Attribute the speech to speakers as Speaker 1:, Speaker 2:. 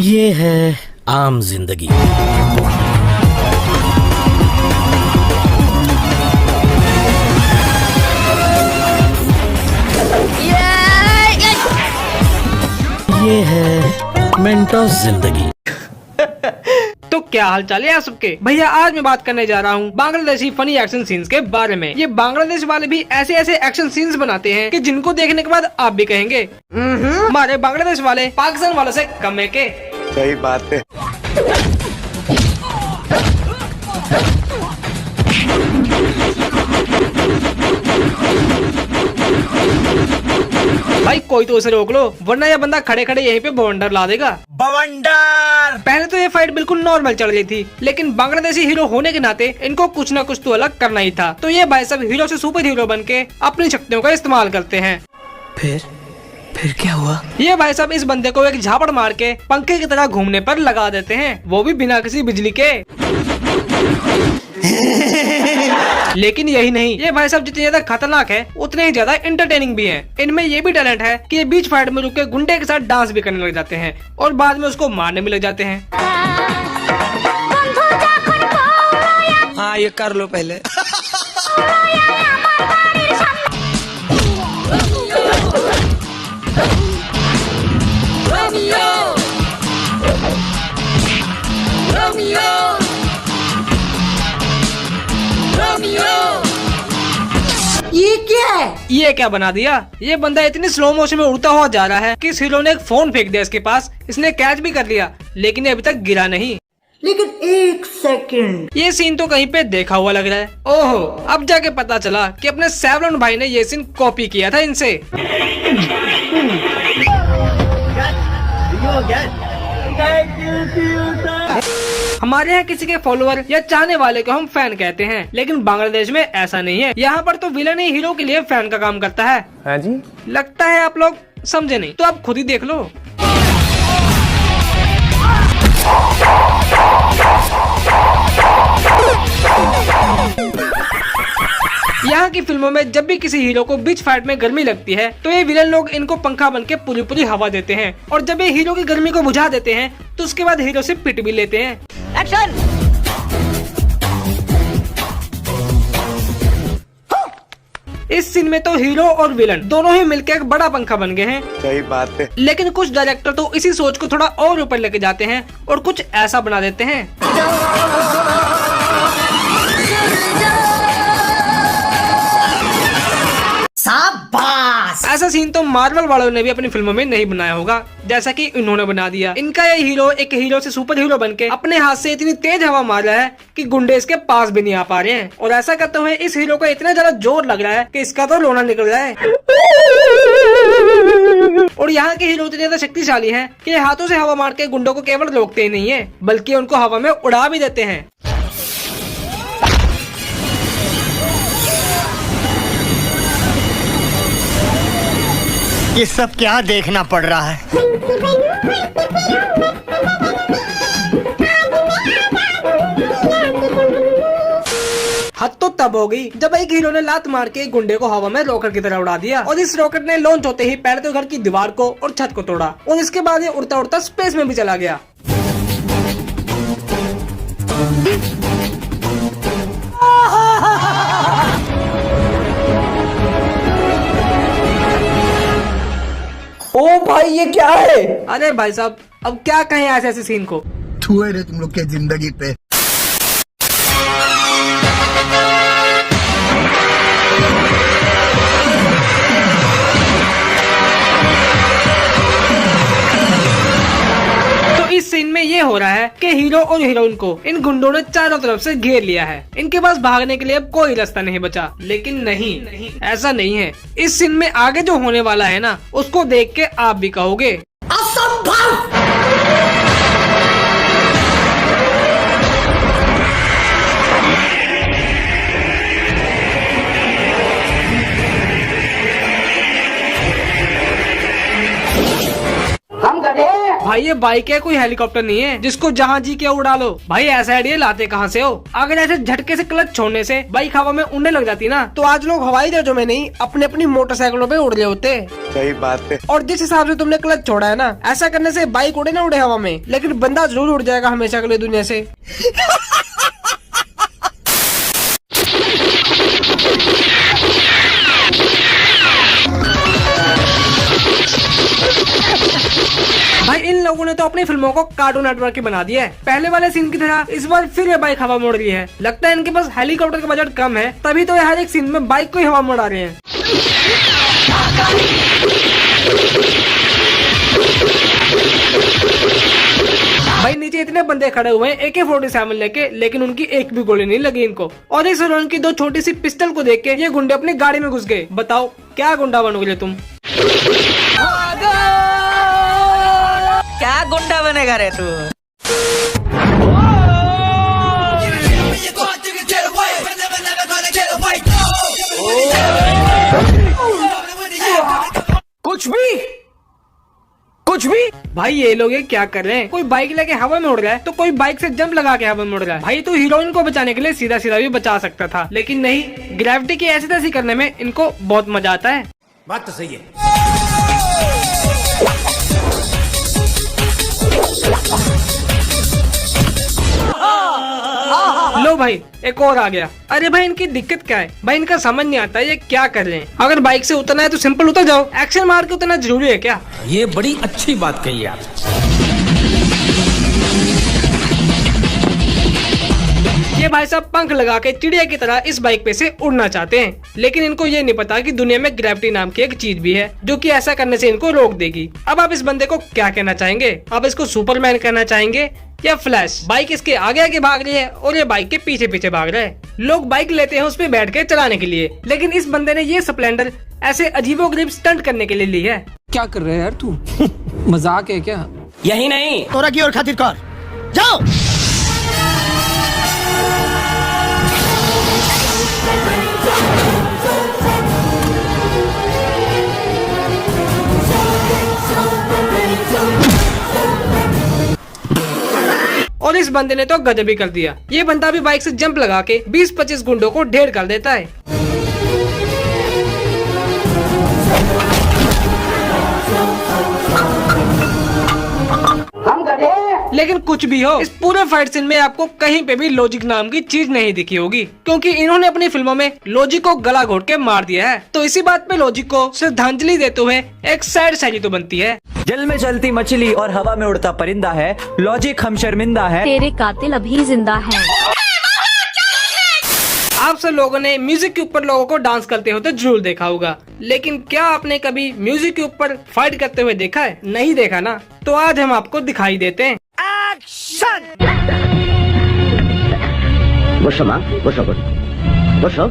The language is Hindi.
Speaker 1: ये है आम जिंदगी। ये है मेंटोस जिंदगी।
Speaker 2: तो क्या हाल चाल है आप सबके भैया। आज मैं बात करने जा रहा हूँ बांग्लादेशी फनी एक्शन सीन्स के बारे में। ये बांग्लादेश वाले भी ऐसे ऐसे एक्शन सीन्स बनाते हैं कि जिनको देखने के बाद आप भी कहेंगे हमारे बांग्लादेश वाले पाकिस्तान वालों से कम है के।
Speaker 3: सही बात है।
Speaker 2: भाई कोई तो उसे रोक लो वरना यह बंदा खड़े खड़े यहीं पे बवंडर ला देगा।
Speaker 3: बवंडर।
Speaker 2: पहले तो ये फाइट बिल्कुल नॉर्मल चल रही थी, लेकिन बांग्लादेशी हीरो होने के नाते इनको कुछ न कुछ तो अलग करना ही था। तो ये भाई सब हीरो से सुपर हीरो बन के अपनी शक्तियों का इस्तेमाल करते हैं।
Speaker 1: फिर क्या हुआ?
Speaker 2: ये भाई साहब इस बंदे को एक झापड़ मार के पंखे की तरह घूमने पर लगा देते हैं, वो भी बिना किसी बिजली के। लेकिन यही नहीं, ये भाई साहब जितने ज्यादा खतरनाक है उतने ही ज्यादा एंटरटेनिंग भी हैं। इनमें ये भी टैलेंट है कि ये बीच फाइट में रुक के गुंडे के साथ डांस भी करने लग जाते हैं और बाद में उसको मारने भी लग जाते हैं।
Speaker 1: हाँ ये कर लो पहले।
Speaker 2: ये क्या बना दिया। ये बंदा इतनी स्लो मोशन में उड़ता हुआ जा रहा है कि इस हीरो ने एक फोन फेंक दिया इसके पास। इसने कैच भी कर लिया लेकिन ये अभी तक गिरा नहीं।
Speaker 4: लेकिन एक सेकंड,
Speaker 2: ये सीन तो कहीं पे देखा हुआ लग रहा है। ओहो, अब जाके पता चला कि अपने सैवलॉन भाई ने ये सीन कॉपी किया था इनसे। हमारे यहाँ किसी के फॉलोअर या चाहने वाले को हम फैन कहते हैं, लेकिन बांग्लादेश में ऐसा नहीं है। यहाँ पर तो विलन ही हीरो के लिए फैन का काम करता है।
Speaker 3: हाँ जी।
Speaker 2: लगता है आप लोग समझे नहीं, तो आप खुद ही देख लो। यहाँ की फिल्मों में जब भी किसी हीरो को बीच फाइट में गर्मी लगती है तो ये विलन लोग इनको पंखा बन के पूरी पूरी हवा देते हैं, और जब ये हीरो की गर्मी को बुझा देते हैं तो उसके बाद हीरो से पिट भी लेते हैं। एक्शन। इस सीन में तो हीरो और विलन दोनों ही मिलकर एक बड़ा पंखा बन गए हैं।
Speaker 3: सही बात है।
Speaker 2: लेकिन कुछ डायरेक्टर तो इसी सोच को थोड़ा और ऊपर लेके जाते हैं और कुछ ऐसा बना देते हैं।
Speaker 4: शाबाश।
Speaker 2: ऐसा सीन तो मार्वल वालों ने भी अपनी फिल्मों में नहीं बनाया होगा जैसा कि इन्होंने बना दिया। इनका ये हीरो एक हीरो से सुपर हीरो बनके अपने हाथ से इतनी तेज हवा मार रहा है कि गुंडे इसके पास भी नहीं आ पा रहे हैं, और ऐसा करते हुए इस हीरो को इतना ज्यादा जोर लग रहा है कि इसका तो रोना निकल रहा है। और यहाँ के हीरो इतने ज्यादा शक्तिशाली हैं कि हाथों से हवा मार के गुंडों को केवल रोकते ही नहीं है बल्कि उनको हवा में उड़ा भी देते हैं।
Speaker 5: ये सब क्या देखना पड़ रहा है।
Speaker 2: हद तो तब हो गई जब एक हीरो ने लात मार के गुंडे को हवा में रॉकेट की तरह उड़ा दिया, और इस रॉकेट ने लॉन्च होते ही पहले तो घर की दीवार को और छत को तोड़ा, और इसके बाद ये उड़ता उड़ता स्पेस में भी चला गया।
Speaker 4: ओ भाई ये क्या है?
Speaker 2: अरे भाई साहब अब क्या कहें ऐसे ऐसे सीन को।
Speaker 5: छुए रे तुम लोग के जिंदगी पे।
Speaker 2: तो इस सीन में ये हो रहा है कि हीरो और हीरोइन को इन गुंडों ने चारों तरफ से घेर लिया है। इनके पास भागने के लिए अब कोई रास्ता नहीं बचा। लेकिन नहीं, ऐसा नहीं है। इस सीन में आगे जो होने वाला है ना, उसको देख के आप भी कहोगे
Speaker 4: असंभव।
Speaker 2: हम गधे भाई ये बाइक है, कोई हेलीकॉप्टर नहीं है जिसको जहाँ जी के उड़ा लो। भाई ऐसा आइडिया लाते कहाँ से हो? अगर ऐसे झटके से क्लच छोड़ने से बाइक हवा में उड़ने लग जाती ना, तो आज लोग हवाई जहाजों में नहीं अपने अपनी मोटरसाइकिलों पे उड़ रहे होते।
Speaker 3: सही बात है।
Speaker 2: और जिस हिसाब से तुमने क्लच छोड़ा है ना, ऐसा करने से बाइक उड़े ना उड़े हवा में, लेकिन बंदा जरूर उड़ जाएगा हमेशा के लिए दुनिया से। भाई इन लोगों ने तो अपनी फिल्मों को कार्टून नेटवर्क की बना दिया है। पहले वाले सीन की तरह इस बार फिर ये बाइक हवा में उड़ रही है। लगता है इनके पास हेलीकॉप्टर का बजट कम है, तभी तो ये हर एक सीन में बाइक को ही हवा में उड़ा रहे हैं। भाई नीचे इतने बंदे खड़े हुए हैं AK-47 लेके, लेकिन उनकी एक भी गोली नहीं लगी इनको। और इस रोन की दो छोटी सी पिस्टल को देख के ये गुंडे अपनी गाड़ी में घुस गए। बताओ क्या गुंडा बनोगे तुम?
Speaker 6: क्या गुंडा बनेगा रे तू? कुछ भी भाई ये लोग ये क्या कर रहे हैं? कोई बाइक लेके हवा में उड़ रहा है तो कोई बाइक से जंप लगा के हवा में उड़ रहा है। भाई तो हीरोइन को बचाने के लिए सीधा सीधा भी बचा सकता था, लेकिन नहीं, ग्रेविटी की ऐसी तैसी करने में इनको बहुत मजा आता है।
Speaker 5: बात तो सही है।
Speaker 2: लो भाई एक और आ गया। अरे भाई इनकी दिक्कत क्या है? भाई इनका समझ नहीं आता ये क्या कर रहे हैं। अगर बाइक से उतरना है तो सिंपल उतर जाओ, एक्शन मार के उतरना जरूरी है क्या?
Speaker 1: ये बड़ी अच्छी बात कही आप।
Speaker 2: ये भाई साहब पंख लगा के चिड़िया की तरह इस बाइक पे से उड़ना चाहते हैं, लेकिन इनको ये नहीं पता कि दुनिया में ग्रेविटी नाम की एक चीज भी है जो कि ऐसा करने से इनको रोक देगी। अब आप इस बंदे को क्या कहना चाहेंगे? आप इसको सुपरमैन कहना चाहेंगे या फ्लैश? बाइक इसके आगे आगे भाग रही है और ये बाइक के पीछे पीछे भाग रहा है। लोग बाइक लेते हैं उस पे बैठ के चलाने के लिए, लेकिन इस बंदे ने ये स्प्लेंडर ऐसे अजीबोगरीब स्टंट करने के लिए ली है।
Speaker 7: क्या कर रहे हैं यार तू? मजाक है क्या?
Speaker 1: यही नहीं,
Speaker 5: तोरा की और खातिर कर जाओ।
Speaker 2: और इस बंदे ने तो गजब ही कर दिया। ये बंदा भी बाइक से जंप लगा के 20-25 गुंडों को ढेर कर देता है। लेकिन कुछ भी हो, इस पूरे फाइट सीन में आपको कहीं पे भी लॉजिक नाम की चीज नहीं दिखी होगी, क्योंकि इन्होंने अपनी फिल्मों में लॉजिक को गला घोट के मार दिया है। तो इसी बात पे लॉजिक को श्रद्धांजलि देते हुए एक सैड शायरी तो बनती है।
Speaker 6: जल में चलती मछली और हवा में उड़ता परिंदा है, लॉजिक हम शर्मिंदा है,
Speaker 8: तेरे कातिल अभी जिंदा हैं।
Speaker 2: आप सब लोगों ने म्यूजिक के ऊपर लोगों को डांस करते होते जरूर देखा होगा, लेकिन क्या आपने कभी म्यूजिक के ऊपर फाइट करते हुए देखा है? नहीं देखा ना, तो आज हम आपको दिखाई देते हैं।
Speaker 9: বসো মা, বসো বসো।